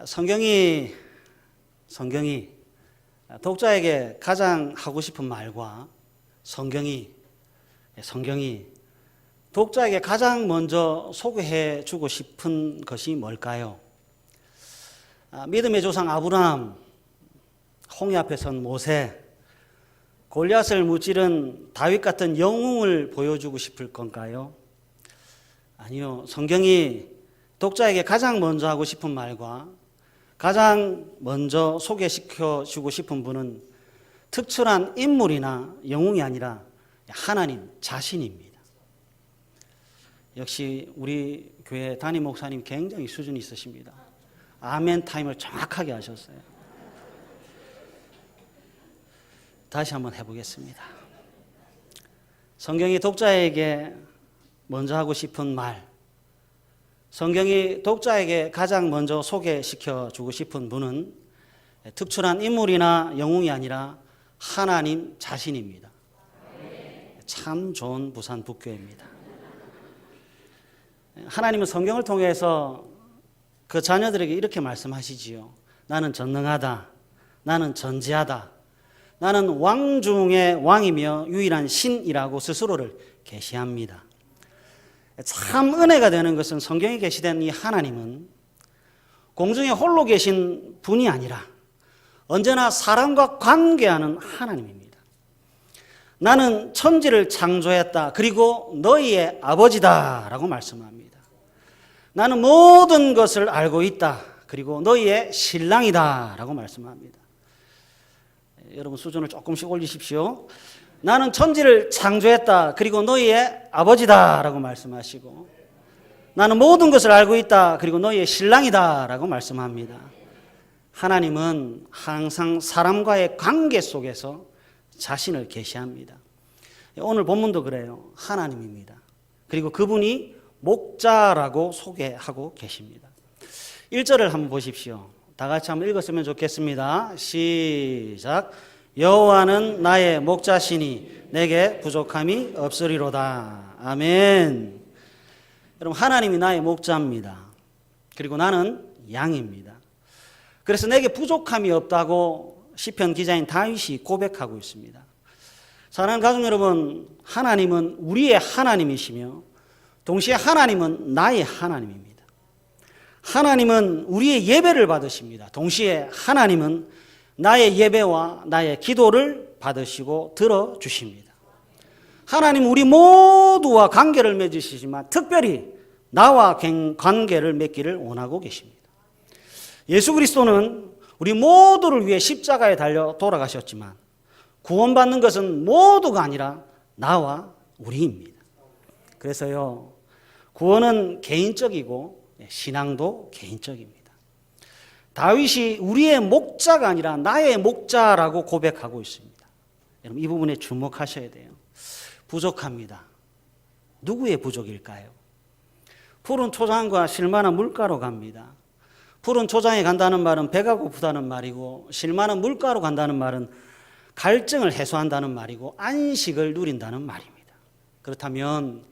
성경이 독자에게 가장 하고 싶은 말과 성경이 독자에게 가장 먼저 소개해 주고 싶은 것이 뭘까요? 믿음의 조상 아브라함, 홍해 앞에 선 모세, 골리앗을 무찌른 다윗 같은 영웅을 보여주고 싶을 건가요? 아니요. 성경이 독자에게 가장 먼저 하고 싶은 말과 가장 먼저 소개시켜 주고 싶은 분은 특출한 인물이나 영웅이 아니라 하나님 자신입니다. 역시 우리 교회 담임 목사님 굉장히 수준이 있으십니다. 아멘 타임을 정확하게 하셨어요. 다시 한번 해보겠습니다. 성경이 독자에게 먼저 하고 싶은 말, 성경이 독자에게 가장 먼저 소개시켜 주고 싶은 분은 특출한 인물이나 영웅이 아니라 하나님 자신입니다. 참 좋은 부산 북교회입니다. 하나님은 성경을 통해서 그 자녀들에게 이렇게 말씀하시지요. 나는 전능하다. 나는 전지하다. 나는 왕 중의 왕이며 유일한 신이라고 스스로를 계시합니다. 참 은혜가 되는 것은 성경에 계시된 이 하나님은 공중에 홀로 계신 분이 아니라 언제나 사람과 관계하는 하나님입니다. 나는 천지를 창조했다. 그리고 너희의 아버지다 라고 말씀합니다. 나는 모든 것을 알고 있다. 그리고 너희의 신랑이다 라고 말씀합니다. 여러분 수준을 조금씩 올리십시오. 나는 천지를 창조했다. 그리고 너희의 아버지다 라고 말씀하시고, 나는 모든 것을 알고 있다. 그리고 너희의 신랑이다 라고 말씀합니다. 하나님은 항상 사람과의 관계 속에서 자신을 계시합니다. 오늘 본문도 그래요. 하나님입니다. 그리고 그분이 목자라고 소개하고 계십니다. 1절을 한번 보십시오. 다 같이 한번 읽었으면 좋겠습니다. 시작. 여호와는 나의 목자시니 내게 부족함이 없으리로다. 아멘. 여러분, 하나님이 나의 목자입니다. 그리고 나는 양입니다. 그래서 내게 부족함이 없다고 시편 기자인 다윗이 고백하고 있습니다. 사랑하는 가족 여러분, 하나님은 우리의 하나님이시며 동시에 하나님은 나의 하나님입니다. 하나님은 우리의 예배를 받으십니다. 동시에 하나님은 나의 예배와 나의 기도를 받으시고 들어주십니다. 하나님은 우리 모두와 관계를 맺으시지만 특별히 나와 관계를 맺기를 원하고 계십니다. 예수 그리스도는 우리 모두를 위해 십자가에 달려 돌아가셨지만 구원받는 것은 모두가 아니라 나와 우리입니다. 그래서요, 구원은 개인적이고 신앙도 개인적입니다. 다윗이 우리의 목자가 아니라 나의 목자라고 고백하고 있습니다. 여러분, 이 부분에 주목하셔야 돼요. 부족합니다. 누구의 부족일까요? 푸른 초장과 실만한 물가로 갑니다. 푸른 초장에 간다는 말은 배가 고프다는 말이고, 실만한 물가로 간다는 말은 갈증을 해소한다는 말이고 안식을 누린다는 말입니다. 그렇다면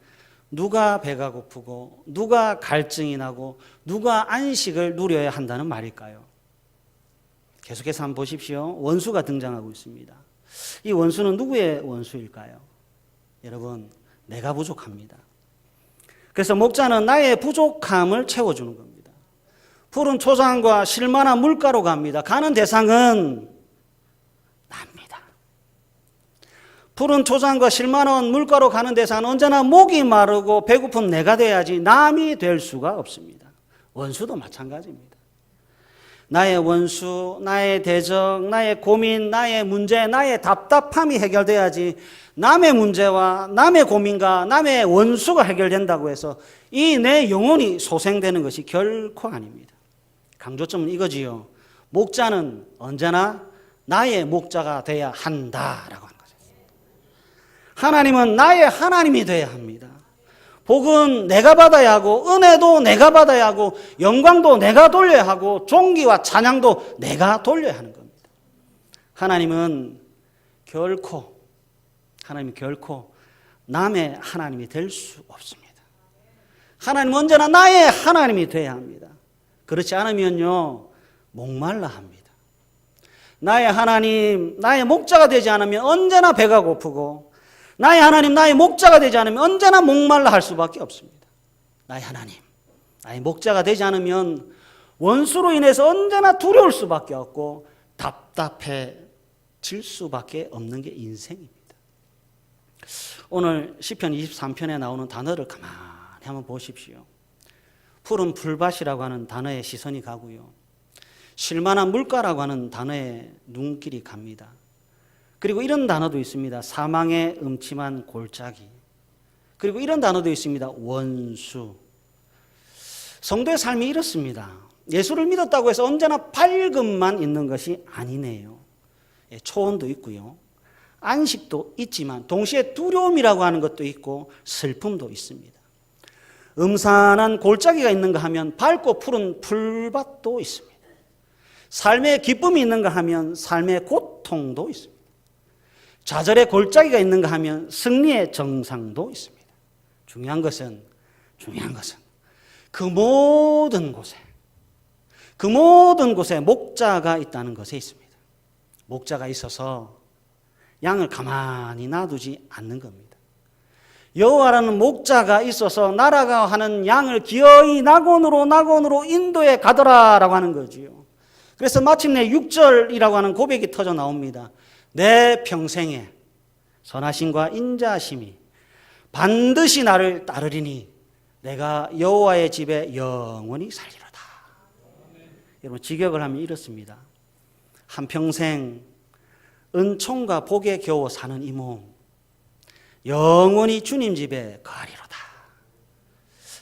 누가 배가 고프고 누가 갈증이 나고 누가 안식을 누려야 한다는 말일까요? 계속해서 한번 보십시오. 원수가 등장하고 있습니다. 이 원수는 누구의 원수일까요? 여러분, 내가 부족합니다. 그래서 목자는 나의 부족함을 채워주는 겁니다. 푸른 초장과 실만한 물가로 갑니다. 가는 대상은 납니다. 푸른 초장과 실만한 물가로 가는 대상은 언제나 목이 마르고 배고픈 내가 돼야지 남이 될 수가 없습니다. 원수도 마찬가지입니다. 나의 원수, 나의 대적, 나의 고민, 나의 문제, 나의 답답함이 해결돼야지 남의 문제와 남의 고민과 남의 원수가 해결된다고 해서 이 내 영혼이 소생되는 것이 결코 아닙니다. 강조점은 이거지요. 목자는 언제나 나의 목자가 돼야 한다라고 하는 거죠. 하나님은 나의 하나님이 돼야 합니다. 복은 내가 받아야 하고 은혜도 내가 받아야 하고 영광도 내가 돌려야 하고 존귀와 찬양도 내가 돌려야 하는 겁니다. 하나님은 결코 남의 하나님이 될 수 없습니다. 하나님은 언제나 나의 하나님이 돼야 합니다. 그렇지 않으면요, 목말라 합니다. 나의 하나님, 나의 목자가 되지 않으면 언제나 배가 고프고, 나의 하나님, 나의 목자가 되지 않으면 언제나 목말라 할 수밖에 없습니다. 나의 하나님, 나의 목자가 되지 않으면 원수로 인해서 언제나 두려울 수밖에 없고 답답해질 수밖에 없는 게 인생입니다. 오늘 시편 23편에 나오는 단어를 가만히 한번 보십시오. 푸른 풀밭이라고 하는 단어에 시선이 가고요. 쉴만한 물가라고 하는 단어에 눈길이 갑니다. 그리고 이런 단어도 있습니다. 사망의 음침한 골짜기. 그리고 이런 단어도 있습니다. 원수. 성도의 삶이 이렇습니다. 예수를 믿었다고 해서 언제나 밝음만 있는 것이 아니네요. 초원도 있고요. 안식도 있지만 동시에 두려움이라고 하는 것도 있고 슬픔도 있습니다. 음산한 골짜기가 있는가 하면 밝고 푸른 풀밭도 있습니다. 삶의 기쁨이 있는가 하면 삶의 고통도 있습니다. 좌절의 골짜기가 있는가 하면 승리의 정상도 있습니다. 중요한 것은 그 모든 곳에 목자가 있다는 것에 있습니다. 목자가 있어서 양을 가만히 놔두지 않는 겁니다. 여호와라는 목자가 있어서 나라가 하는 양을 기어이 낙원으로 인도해 가더라라고 하는 거지요. 그래서 마침내 6절이라고 하는 고백이 터져 나옵니다. 내 평생에 선하심과 인자하심이 반드시 나를 따르리니 내가 여호와의 집에 영원히 살리로다. 여러분 직역을 하면 이렇습니다. 한평생 은총과 복에 겨워 사는 이 몸 영원히 주님 집에 거하리로다.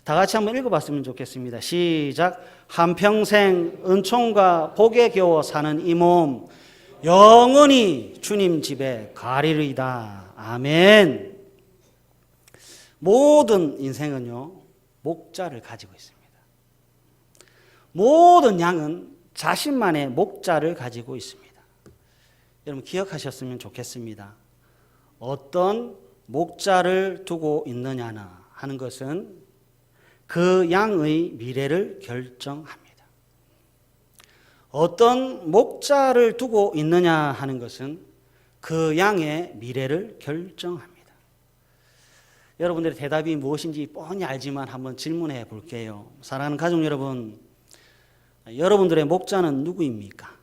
다 같이 한번 읽어봤으면 좋겠습니다. 시작. 한평생 은총과 복에 겨워 사는 이 몸 영원히 주님 집에 거하리로다. 아멘. 모든 인생은요 목자를 가지고 있습니다. 모든 양은 자신만의 목자를 가지고 있습니다. 여러분 기억하셨으면 좋겠습니다. 어떤 목자를 두고 있느냐 하는 것은 그 양의 미래를 결정합니다. 어떤 목자를 두고 있느냐 하는 것은 그 양의 미래를 결정합니다. 여러분들의 대답이 무엇인지 뻔히 알지만 한번 질문해 볼게요. 사랑하는 가족 여러분, 여러분들의 목자는 누구입니까?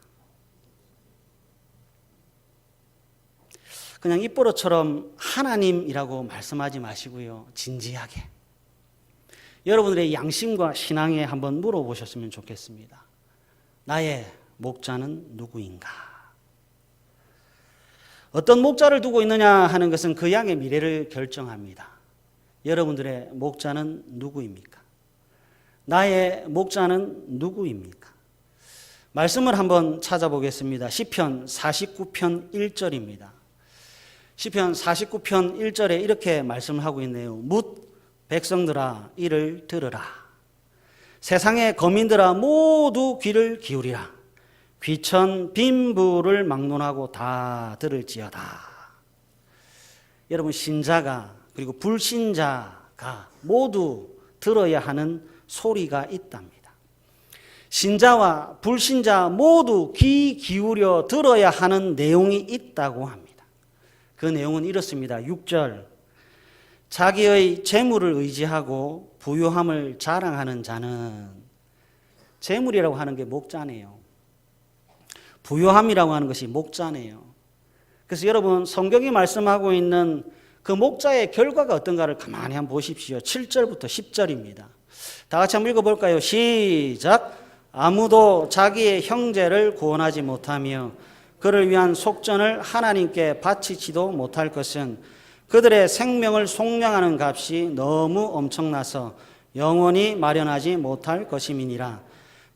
그냥 입버릇처럼 하나님이라고 말씀하지 마시고요. 진지하게 여러분들의 양심과 신앙에 한번 물어보셨으면 좋겠습니다. 나의 목자는 누구인가? 어떤 목자를 두고 있느냐 하는 것은 그 양의 미래를 결정합니다. 여러분들의 목자는 누구입니까? 나의 목자는 누구입니까? 말씀을 한번 찾아보겠습니다. 시편 49편 1절입니다. 시편 49편 1절에 이렇게 말씀을 하고 있네요. 뭇 백성들아 이를 들으라. 세상의 거민들아 모두 귀를 기울이라. 귀천 빈부를 막론하고 다 들을지어다. 여러분 신자가 그리고 불신자가 모두 들어야 하는 소리가 있답니다. 신자와 불신자 모두 귀 기울여 들어야 하는 내용이 있다고 합니다. 그 내용은 이렇습니다. 6절 자기의 재물을 의지하고 부유함을 자랑하는 자는 재물이라고 하는 게 목자네요. 부유함이라고 하는 것이 목자네요. 그래서 여러분 성경이 말씀하고 있는 그 목자의 결과가 어떤가를 가만히 한번 보십시오. 7절부터 10절입니다. 다 같이 한번 읽어볼까요? 시작. 아무도 자기의 형제를 구원하지 못하며 그를 위한 속전을 하나님께 바치지도 못할 것은 그들의 생명을 속량하는 값이 너무 엄청나서 영원히 마련하지 못할 것임이니라.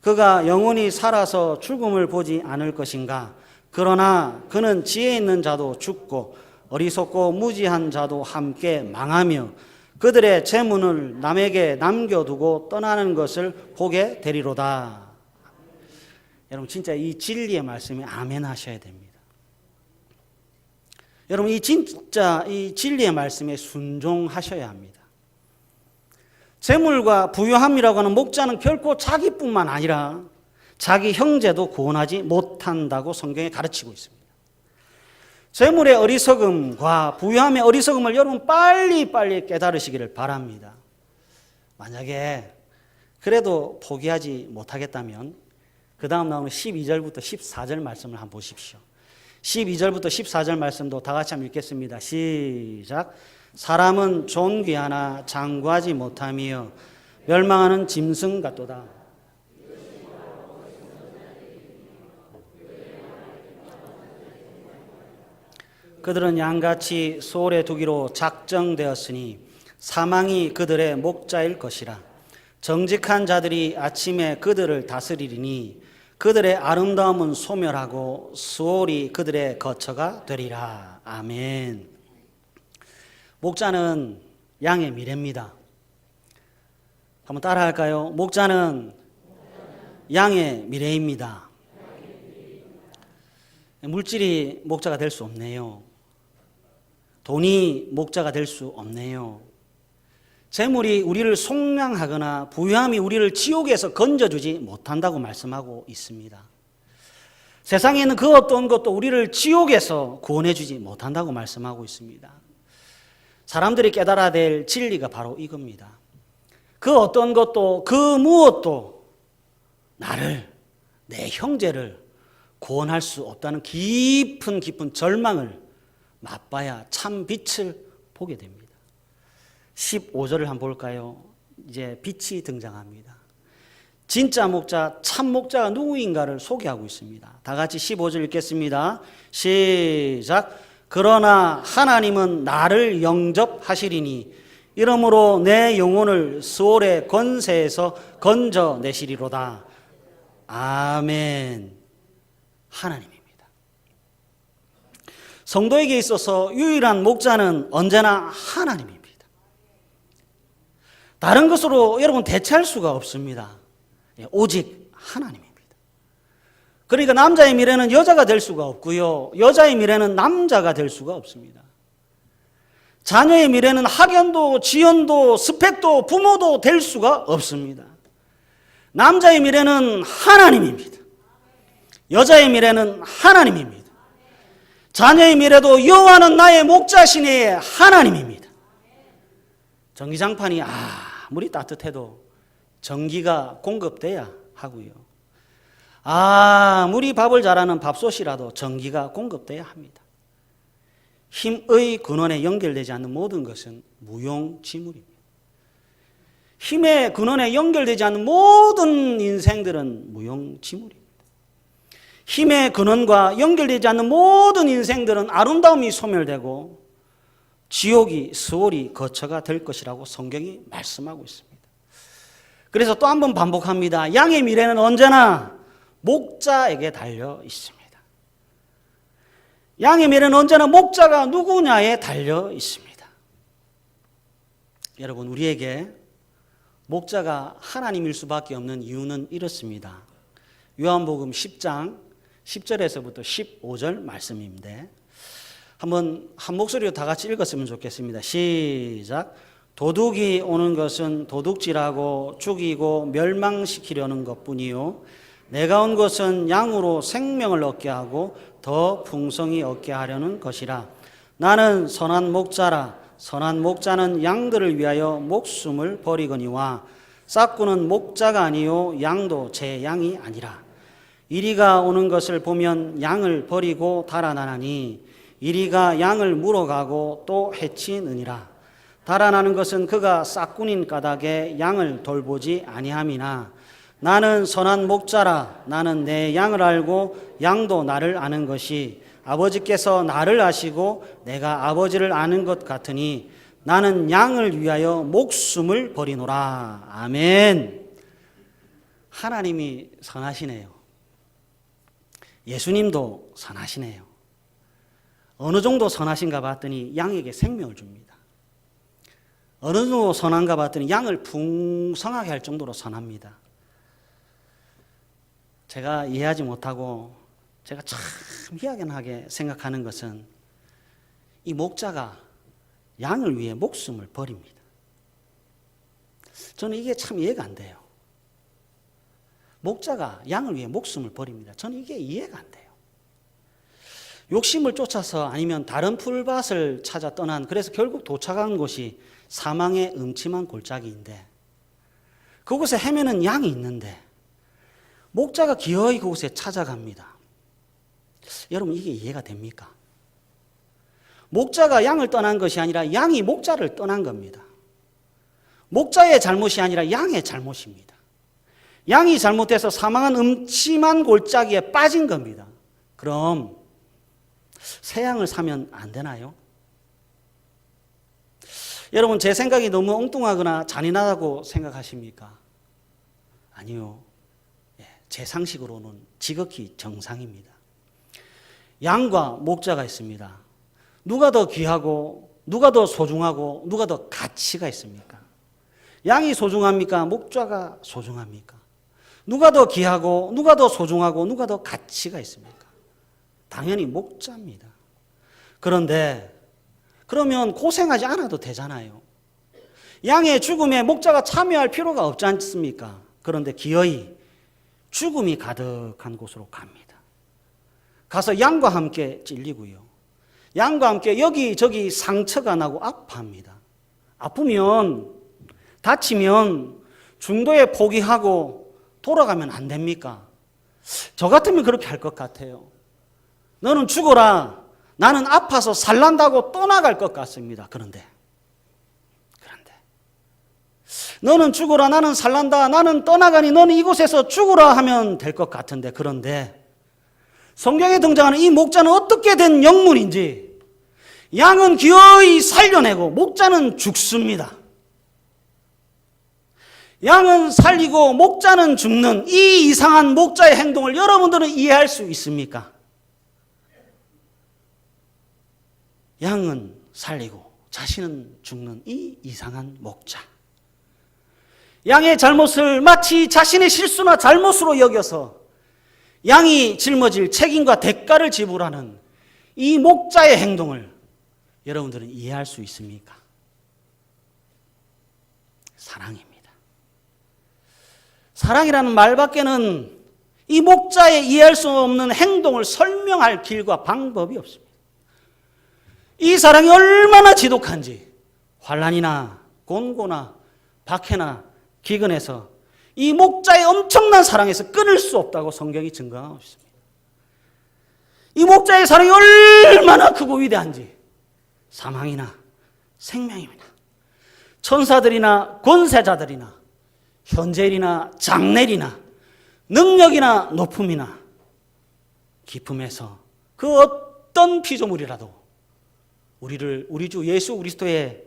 그가 영원히 살아서 죽음을 보지 않을 것인가? 그러나 그는 지혜 있는 자도 죽고 어리석고 무지한 자도 함께 망하며 그들의 재물을 남에게 남겨두고 떠나는 것을 보게 되리로다. 여러분 진짜 이 진리의 말씀에 아멘 하셔야 됩니다. 여러분 이 진리의 말씀에 순종하셔야 합니다. 재물과 부유함이라고 하는 목자는 결코 자기뿐만 아니라 자기 형제도 구원하지 못한다고 성경에 가르치고 있습니다. 재물의 어리석음과 부유함의 어리석음을 여러분 빨리 깨달으시기를 바랍니다. 만약에 그래도 포기하지 못하겠다면 그 다음 나오는 12절부터 14절 말씀을 한번 보십시오. 12절부터 14절 말씀도 다 같이 한번 읽겠습니다. 시작. 사람은 존귀하나 장구하지 못하며 멸망하는 짐승 같도다. 그들은 양같이 소홀에 두기로 작정되었으니 사망이 그들의 목자일 것이라. 정직한 자들이 아침에 그들을 다스리리니 그들의 아름다움은 소멸하고 수월이 그들의 거처가 되리라. 아멘. 목자는 양의 미래입니다. 한번 따라할까요? 목자는 양의 미래입니다. 물질이 목자가 될 수 없네요. 돈이 목자가 될 수 없네요. 재물이 우리를 속량하거나 부유함이 우리를 지옥에서 건져주지 못한다고 말씀하고 있습니다. 세상에 있는 그 어떤 것도 우리를 지옥에서 구원해주지 못한다고 말씀하고 있습니다. 사람들이 깨달아야 될 진리가 바로 이겁니다. 그 어떤 것도 그 무엇도 나를, 내 형제를 구원할 수 없다는 깊은 절망을 맛봐야 참 빛을 보게 됩니다. 15절을 한번 볼까요? 이제 빛이 등장합니다. 진짜 목자, 참 목자가 누구인가를 소개하고 있습니다. 다 같이 15절 읽겠습니다. 시작. 그러나 하나님은 나를 영접하시리니 이러므로 내 영혼을 스올의 권세에서 건져내시리로다. 아멘. 하나님입니다. 성도에게 있어서 유일한 목자는 언제나 하나님입니다. 다른 것으로 여러분 대체할 수가 없습니다. 오직 하나님입니다. 그러니까 남자의 미래는 여자가 될 수가 없고요. 여자의 미래는 남자가 될 수가 없습니다. 자녀의 미래는 학연도, 지연도, 스펙도, 부모도 될 수가 없습니다. 남자의 미래는 하나님입니다. 여자의 미래는 하나님입니다. 자녀의 미래도 여호와는 나의 목자시니 하나님입니다. 전기장판이 아무리 따뜻해도 전기가 공급돼야 하고요. 아무리 밥을 잘하는 밥솥이라도 전기가 공급돼야 합니다. 힘의 근원에 연결되지 않는 모든 것은 무용지물입니다. 힘의 근원에 연결되지 않는 모든 인생들은 무용지물입니다. 힘의 근원과 연결되지 않는 모든 인생들은 아름다움이 소멸되고 지옥이 스올이 거처가 될 것이라고 성경이 말씀하고 있습니다. 그래서 또 한 번 반복합니다. 양의 미래는 언제나 목자에게 달려 있습니다. 양의 미래는 언제나 목자가 누구냐에 달려 있습니다. 여러분, 우리에게 목자가 하나님일 수밖에 없는 이유는 이렇습니다. 요한복음 10장 10절에서부터 15절 말씀인데 한번 한 목소리로 다 같이 읽었으면 좋겠습니다. 시작. 도둑이 오는 것은 도둑질하고 죽이고 멸망시키려는 것뿐이요 내가 온 것은 양으로 생명을 얻게 하고 더 풍성히 얻게 하려는 것이라. 나는 선한 목자라. 선한 목자는 양들을 위하여 목숨을 버리거니와 싹구는 목자가 아니요 양도 제 양이 아니라. 이리가 오는 것을 보면 양을 버리고 달아나나니 이리가 양을 물어가고 또 해치느니라. 달아나는 것은 그가 싹군인 까닭에 양을 돌보지 아니함이나 나는 선한 목자라. 나는 내 양을 알고 양도 나를 아는 것이 아버지께서 나를 아시고 내가 아버지를 아는 것 같으니 나는 양을 위하여 목숨을 버리노라. 아멘. 하나님이 선하시네요. 예수님도 선하시네요. 어느 정도 선하신가 봤더니 양에게 생명을 줍니다. 어느 정도 선한가 봤더니 양을 풍성하게 할 정도로 선합니다. 제가 이해하지 못하고 제가 참 희한하게 생각하는 것은 이 목자가 양을 위해 목숨을 버립니다. 저는 이게 참 이해가 안 돼요. 목자가 양을 위해 목숨을 버립니다. 저는 이게 이해가 안 돼요. 욕심을 쫓아서 아니면 다른 풀밭을 찾아 떠난, 그래서 결국 도착한 곳이 사망의 음침한 골짜기인데, 그곳에 헤매는 양이 있는데 목자가 기어이 그곳에 찾아갑니다. 여러분, 이게 이해가 됩니까? 목자가 양을 떠난 것이 아니라 양이 목자를 떠난 겁니다. 목자의 잘못이 아니라 양의 잘못입니다. 양이 잘못해서 사망한 음침한 골짜기에 빠진 겁니다. 그럼 새 양을 사면 안 되나요? 여러분, 제 생각이 너무 엉뚱하거나 잔인하다고 생각하십니까? 아니요. 제 상식으로는 지극히 정상입니다. 양과 목자가 있습니다. 누가 더 귀하고 누가 더 소중하고 누가 더 가치가 있습니까? 양이 소중합니까? 목자가 소중합니까? 누가 더 귀하고 누가 더 소중하고 누가 더 가치가 있습니까? 당연히 목자입니다. 그런데 그러면 고생하지 않아도 되잖아요. 양의 죽음에 목자가 참여할 필요가 없지 않습니까? 그런데 기어이 죽음이 가득한 곳으로 갑니다. 가서 양과 함께 찔리고요. 양과 함께 여기저기 상처가 나고 아파합니다. 아프면, 다치면 중도에 포기하고 돌아가면 안 됩니까? 저 같으면 그렇게 할 것 같아요. 너는 죽어라. 나는 아파서 살란다고 떠나갈 것 같습니다. 그런데 너는 죽어라. 나는 살란다. 나는 떠나가니 너는 이곳에서 죽어라 하면 될 것 같은데, 그런데 성경에 등장하는 이 목자는 어떻게 된 영문인지, 양은 기어이 살려내고 목자는 죽습니다. 양은 살리고 목자는 죽는 이 이상한 목자의 행동을 여러분들은 이해할 수 있습니까? 양은 살리고 자신은 죽는 이 이상한 목자. 양의 잘못을 마치 자신의 실수나 잘못으로 여겨서 양이 짊어질 책임과 대가를 지불하는 이 목자의 행동을 여러분들은 이해할 수 있습니까? 사랑입니다. 사랑이라는 말밖에는 이 목자의 이해할 수 없는 행동을 설명할 길과 방법이 없습니다. 이 사랑이 얼마나 지독한지 환난이나 곤고나 박해나 기근에서 이 목자의 엄청난 사랑에서 끊을 수 없다고 성경이 증거하고 있습니다. 이 목자의 사랑이 얼마나 크고 위대한지 사망이나 생명이나 천사들이나 권세자들이나 현재일이나 장래일이나 능력이나 높음이나 깊음에서 그 어떤 피조물이라도 우리 주 예수 그리스도의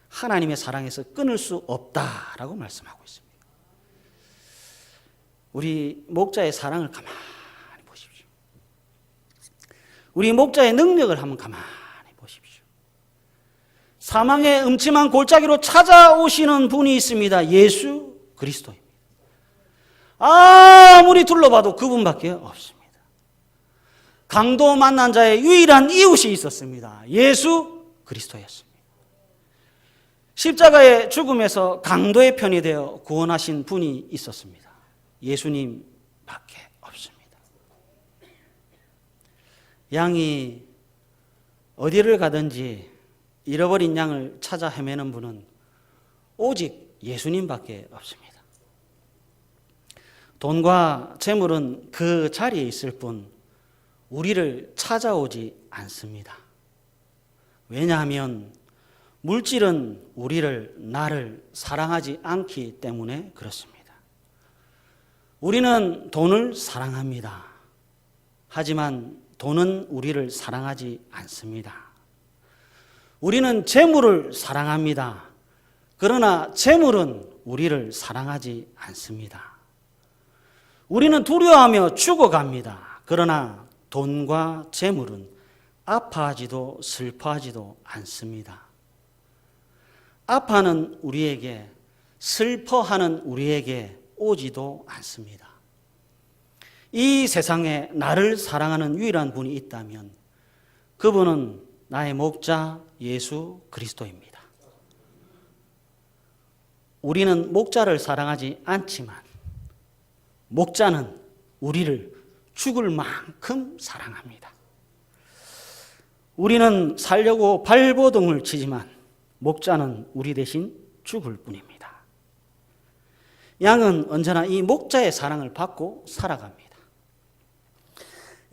하나님의 사랑에서 끊을 수 없다라고 말씀하고 있습니다. 우리 목자의 사랑을 가만히 보십시오. 우리 목자의 능력을 한번 가만히 보십시오. 사망의 음침한 골짜기로 찾아오시는 분이 있습니다. 예수 그리스도입니다. 아무리 둘러봐도 그분밖에 없습니다. 강도 만난 자의 유일한 이웃이 있었습니다. 예수 그리스도였습니다. 십자가의 죽음에서 강도의 편이 되어 구원하신 분이 있었습니다. 예수님밖에 없습니다. 양이 어디를 가든지 잃어버린 양을 찾아 헤매는 분은 오직 예수님밖에 없습니다. 돈과 재물은 그 자리에 있을 뿐 우리를 찾아오지 않습니다. 왜냐하면 물질은 나를 사랑하지 않기 때문에 그렇습니다. 우리는 돈을 사랑합니다. 하지만 돈은 우리를 사랑하지 않습니다. 우리는 재물을 사랑합니다. 그러나 재물은 우리를 사랑하지 않습니다. 우리는 두려워하며 죽어갑니다. 그러나 돈과 재물은 아파하지도 슬퍼하지도 않습니다. 아파하는 우리에게, 슬퍼하는 우리에게 오지도 않습니다. 이 세상에 나를 사랑하는 유일한 분이 있다면 그분은 나의 목자 예수 그리스도입니다. 우리는 목자를 사랑하지 않지만 목자는 우리를 죽을 만큼 사랑합니다. 우리는 살려고 발버둥을 치지만 목자는 우리 대신 죽을 뿐입니다. 양은 언제나 이 목자의 사랑을 받고 살아갑니다.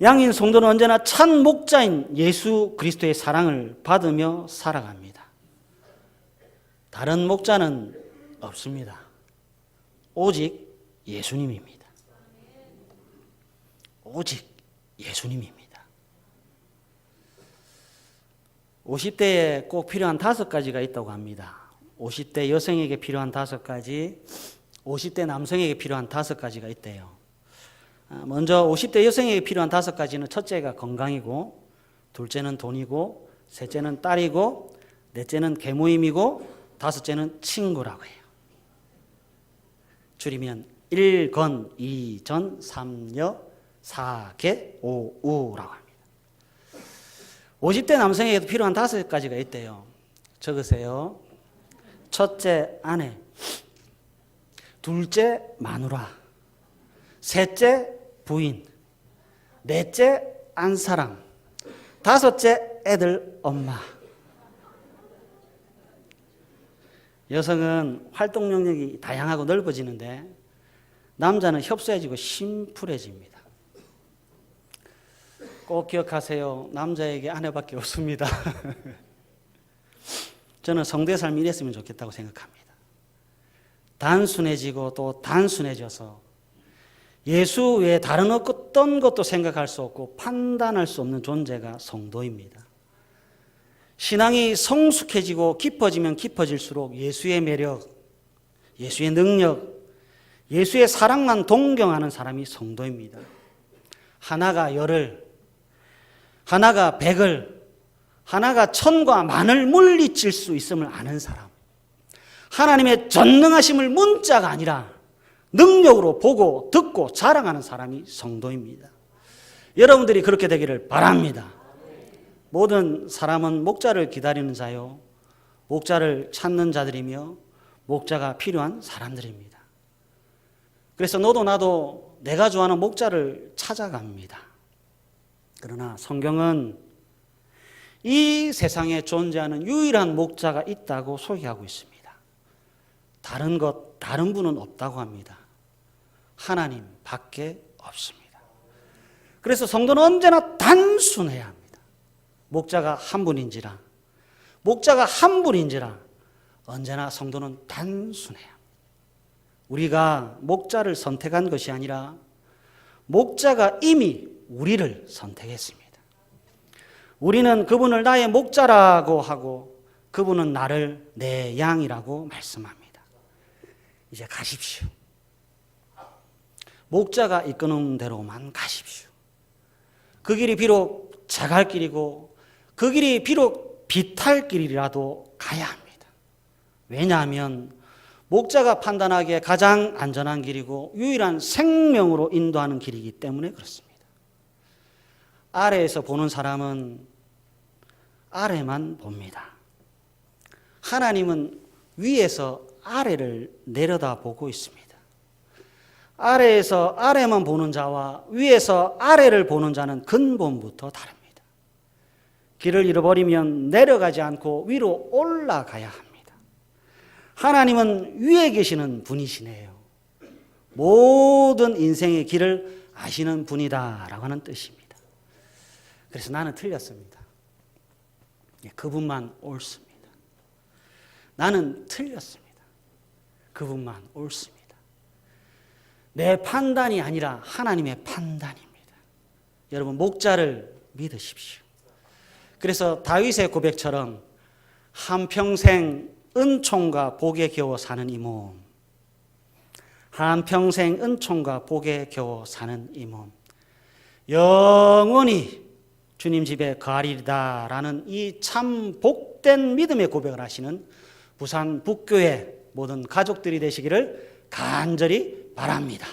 양인 성도는 언제나 참 목자인 예수 그리스도의 사랑을 받으며 살아갑니다. 다른 목자는 없습니다. 오직 예수님입니다. 오직 예수님입니다. 50대에 꼭 필요한 5가지가 있다고 합니다. 50대 여성에게 필요한 5가지, 50대 남성에게 필요한 5가지가 있대요. 먼저 50대 여성에게 필요한 5가지는 첫째가 건강이고, 둘째는 돈이고, 셋째는 딸이고, 넷째는 계모임이고, 다섯째는 친구라고 해요. 줄이면 1건, 2전, 3여, 4개, 5우라고 합니다. 50대 남성에게도 필요한 5가지가 있대요. 적으세요. 첫째, 아내. 둘째, 마누라. 셋째, 부인. 넷째, 안사랑. 다섯째, 애들 엄마. 여성은 활동 영역이 다양하고 넓어지는데 남자는 협소해지고 심플해집니다. 꼭 기억하세요. 남자에게 아내밖에 없습니다. 저는 성도의 삶이 이랬으면 좋겠다고 생각합니다. 단순해지고 또 단순해져서 예수 외에 다른 어떤 것도 생각할 수 없고 판단할 수 없는 존재가 성도입니다. 신앙이 성숙해지고 깊어지면 깊어질수록 예수의 매력, 예수의 능력, 예수의 사랑만 동경하는 사람이 성도입니다. 하나가 열을, 하나가 백을, 하나가 천과 만을 물리칠 수 있음을 아는 사람. 하나님의 전능하심을 문자가 아니라 능력으로 보고 듣고 자랑하는 사람이 성도입니다. 여러분들이 그렇게 되기를 바랍니다. 모든 사람은 목자를 기다리는 자요, 목자를 찾는 자들이며 목자가 필요한 사람들입니다. 그래서 너도 나도 내가 좋아하는 목자를 찾아갑니다. 그러나 성경은 이 세상에 존재하는 유일한 목자가 있다고 소개하고 있습니다. 다른 분은 없다고 합니다. 하나님 밖에 없습니다. 그래서 성도는 언제나 단순해야 합니다. 목자가 한 분인지라 언제나 성도는 단순해야 합니다. 우리가 목자를 선택한 것이 아니라 목자가 이미 우리를 선택했습니다. 우리는 그분을 나의 목자라고 하고 그분은 나를 내 양이라고 말씀합니다. 이제 가십시오. 목자가 이끄는 대로만 가십시오. 그 길이 비록 자갈 길이고 그 길이 비록 비탈 길이라도 가야 합니다. 왜냐하면 목자가 판단하기에 가장 안전한 길이고 유일한 생명으로 인도하는 길이기 때문에 그렇습니다. 아래에서 보는 사람은 아래만 봅니다. 하나님은 위에서 아래를 내려다보고 있습니다. 아래에서 아래만 보는 자와 위에서 아래를 보는 자는 근본부터 다릅니다. 길을 잃어버리면 내려가지 않고 위로 올라가야 합니다. 하나님은 위에 계시는 분이시네요. 모든 인생의 길을 아시는 분이다라고 하는 뜻입니다. 그래서 나는 틀렸습니다. 그분만 옳습니다. 나는 틀렸습니다. 그분만 옳습니다. 내 판단이 아니라 하나님의 판단입니다. 여러분 목자를 믿으십시오. 그래서 다윗의 고백처럼 한평생 은총과 복에 겨워 사는 이 몸, 한평생 은총과 복에 겨워 사는 이 몸, 영원히 주님 집에 거하리이다라는 이 참 복된 믿음의 고백을 하시는 부산 북교회 모든 가족들이 되시기를 간절히 바랍니다.